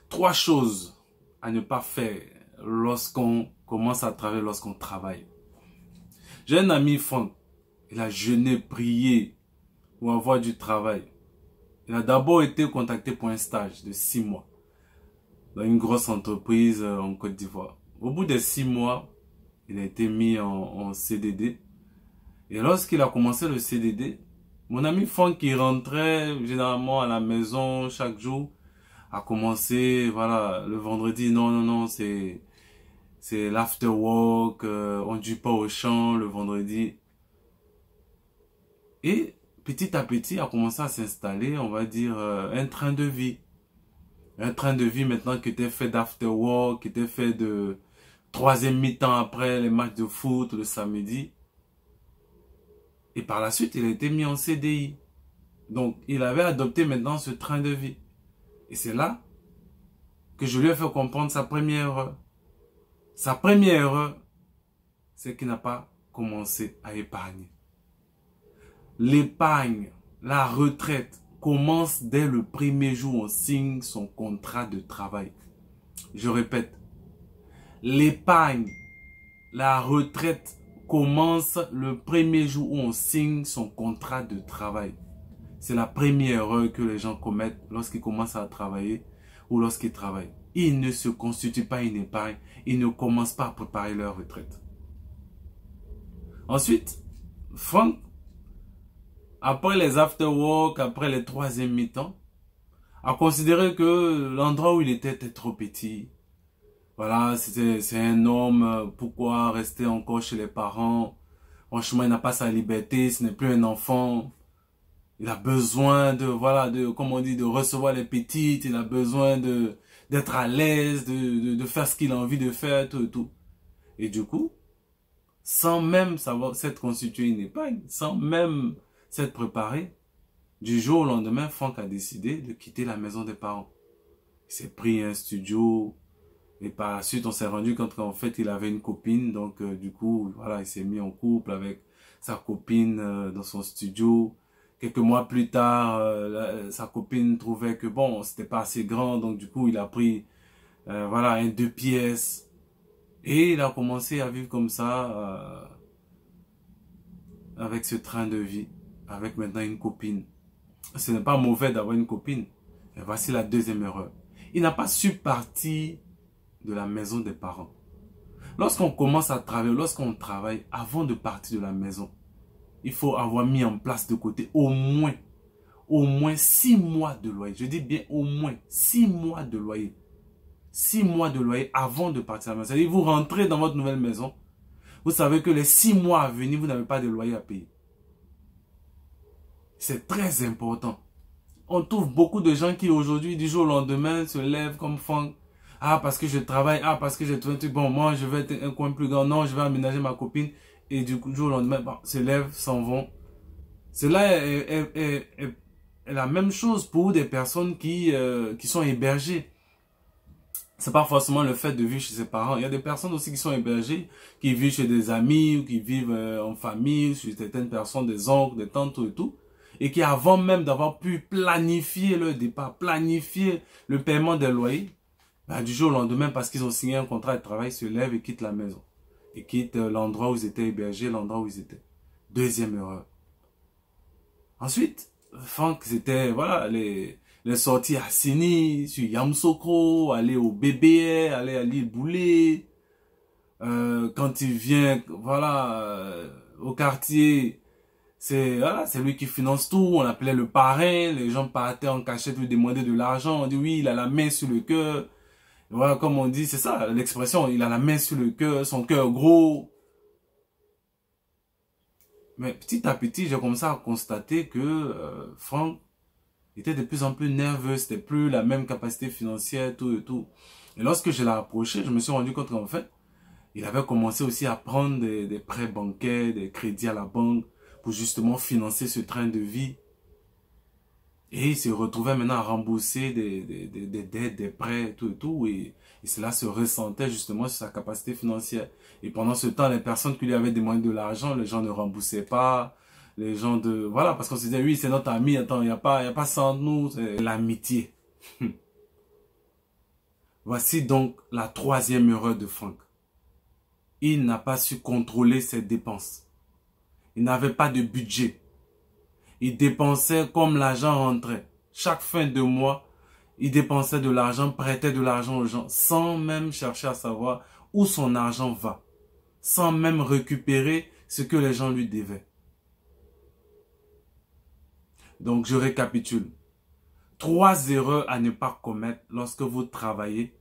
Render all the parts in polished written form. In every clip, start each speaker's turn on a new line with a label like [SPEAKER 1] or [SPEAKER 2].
[SPEAKER 1] Trois choses à ne pas faire lorsqu'on commence à travailler, lorsqu'on travaille. J'ai un ami Franck, il a jeûné, prié pour avoir du travail. Il a d'abord été contacté pour un stage de 6 mois dans une grosse entreprise en Côte d'Ivoire. Au bout de 6 mois, il a été mis en CDD. Et lorsqu'il a commencé le CDD, mon ami Franck qui rentrait généralement à la maison chaque jour, a commencé, voilà, le vendredi, non, c'est l'after work, on ne dit pas au champ le vendredi. Et petit à petit, a commencé à s'installer, on va dire, un train de vie. Un train de vie maintenant qui était fait d'after work, qui était fait de troisième mi-temps après les matchs de foot le samedi. Et par la suite, il a été mis en CDI. Donc, il avait adopté maintenant ce train de vie. Et c'est là que je lui ai fait comprendre sa première erreur. Sa première erreur, c'est qu'il n'a pas commencé à épargner. L'épargne, la retraite, commence dès le premier jour où on signe son contrat de travail. Je répète, l'épargne, la retraite commence le premier jour où on signe son contrat de travail. C'est la première erreur que les gens commettent lorsqu'ils commencent à travailler ou lorsqu'ils travaillent. Ils ne se constituent pas une épargne, ils ne commencent pas à préparer leur retraite. Ensuite, Franck, après les after-work, après les troisième mi-temps, a considéré que l'endroit où il était trop petit. Voilà, c'est un homme, pourquoi rester encore chez les parents? Franchement, il n'a pas sa liberté, ce n'est plus un enfant. Il a besoin de, voilà, comme on dit, de recevoir les petites, il a besoin d'être à l'aise, de faire ce qu'il a envie de faire, tout. Et du coup, sans même savoir s'être constitué une épargne, sans même s'être préparé, du jour au lendemain, Franck a décidé de quitter la maison des parents. Il s'est pris un studio, et par la suite, on s'est rendu compte qu'en fait, il avait une copine, donc du coup, voilà, il s'est mis en couple avec sa copine dans son studio. Quelques mois plus tard, sa copine trouvait que bon, c'était pas assez grand, donc du coup, il a pris voilà, un 2 pièces. Et il a commencé à vivre comme ça, avec ce train de vie, avec maintenant une copine. Ce n'est pas mauvais d'avoir une copine. Et voici la deuxième erreur. Il n'a pas su partir de la maison des parents. Lorsqu'on commence à travailler, lorsqu'on travaille, avant de partir de la maison, il faut avoir mis en place de côté au moins 6 mois de loyer. Je dis bien au moins 6 mois de loyer. 6 mois de loyer avant de partir à la maison. C'est-à-dire vous rentrez dans votre nouvelle maison, vous savez que les 6 mois à venir, vous n'avez pas de loyer à payer. C'est très important. On trouve beaucoup de gens qui aujourd'hui, du jour au lendemain, se lèvent comme Franck. Ah, parce que je travaille. Ah, parce que j'ai trouvé un truc. Bon, moi, je vais être un coin plus grand. Non, je vais aménager ma copine. Et du coup, du jour au lendemain, bon, se lèvent, s'en vont. Cela est la même chose pour des personnes qui sont hébergées. C'est pas forcément le fait de vivre chez ses parents. Il y a des personnes aussi qui sont hébergées, qui vivent chez des amis ou qui vivent en famille, chez certaines personnes, des oncles, des tantes et tout. Et qui avant même d'avoir pu planifier leur départ, planifier le paiement des loyers, ben, du jour au lendemain, parce qu'ils ont signé un contrat de travail, se lèvent et quittent la maison. Et quittent l'endroit où ils étaient hébergés, l'endroit où ils étaient. Deuxième erreur. Ensuite, Franck, c'était, voilà, les sorties à Sini, sur Yamsokro, aller au BBR, aller à l'île Boulay. Quand il vient, voilà, au quartier, c'est voilà, c'est lui qui finance tout. On l'appelait le parrain. Les gens partaient en cachette lui demander de l'argent. On dit oui, il a la main sur le cœur. Voilà, comme on dit, c'est ça l'expression. Il a la main sur le cœur, son cœur gros. Mais petit à petit, j'ai commencé à constater que Franck était de plus en plus nerveux. C'était plus la même capacité financière, tout et tout. Et lorsque je l'ai approché, je me suis rendu compte qu'en fait, il avait commencé aussi à prendre des prêts bancaires, des crédits à la banque pour justement financer ce train de vie. Et il se retrouvait maintenant à rembourser des dettes, des prêts, tout et tout. Et cela se ressentait justement sur sa capacité financière. Et pendant ce temps, les personnes qui lui avaient demandé de l'argent, les gens ne remboursaient pas. Les gens de... Voilà, parce qu'on se disait, oui, c'est notre ami, attends, il n'y a pas ça entre nous. C'est l'amitié. Voici donc la troisième erreur de Franck. Il n'a pas su contrôler ses dépenses. Il n'avait pas de budget. Il dépensait comme l'argent rentrait. Chaque fin de mois, il dépensait de l'argent, prêtait de l'argent aux gens, sans même chercher à savoir où son argent va. Sans même récupérer ce que les gens lui devaient. Donc, je récapitule. 3 erreurs à ne pas commettre lorsque vous travaillez,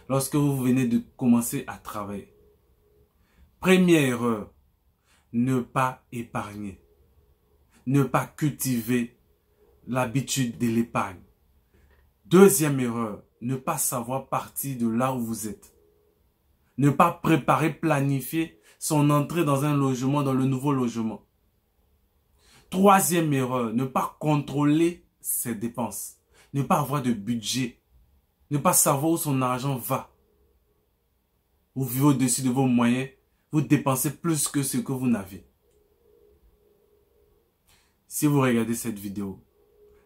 [SPEAKER 1] lorsque vous venez de commencer à travailler. Première erreur, ne pas épargner. Ne pas cultiver l'habitude de l'épargne. Deuxième erreur, ne pas savoir partir de là où vous êtes. Ne pas préparer, planifier son entrée dans un logement, dans le nouveau logement. Troisième erreur, ne pas contrôler ses dépenses. Ne pas avoir de budget. Ne pas savoir où son argent va. Vous vivez au-dessus de vos moyens. Vous dépensez plus que ce que vous n'avez. Si vous regardez cette vidéo,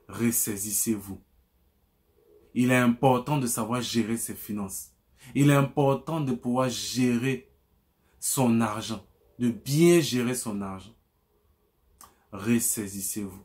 [SPEAKER 1] ressaisissez-vous. Il est important de savoir gérer ses finances. Il est important de pouvoir gérer son argent. De bien gérer son argent. Ressaisissez-vous.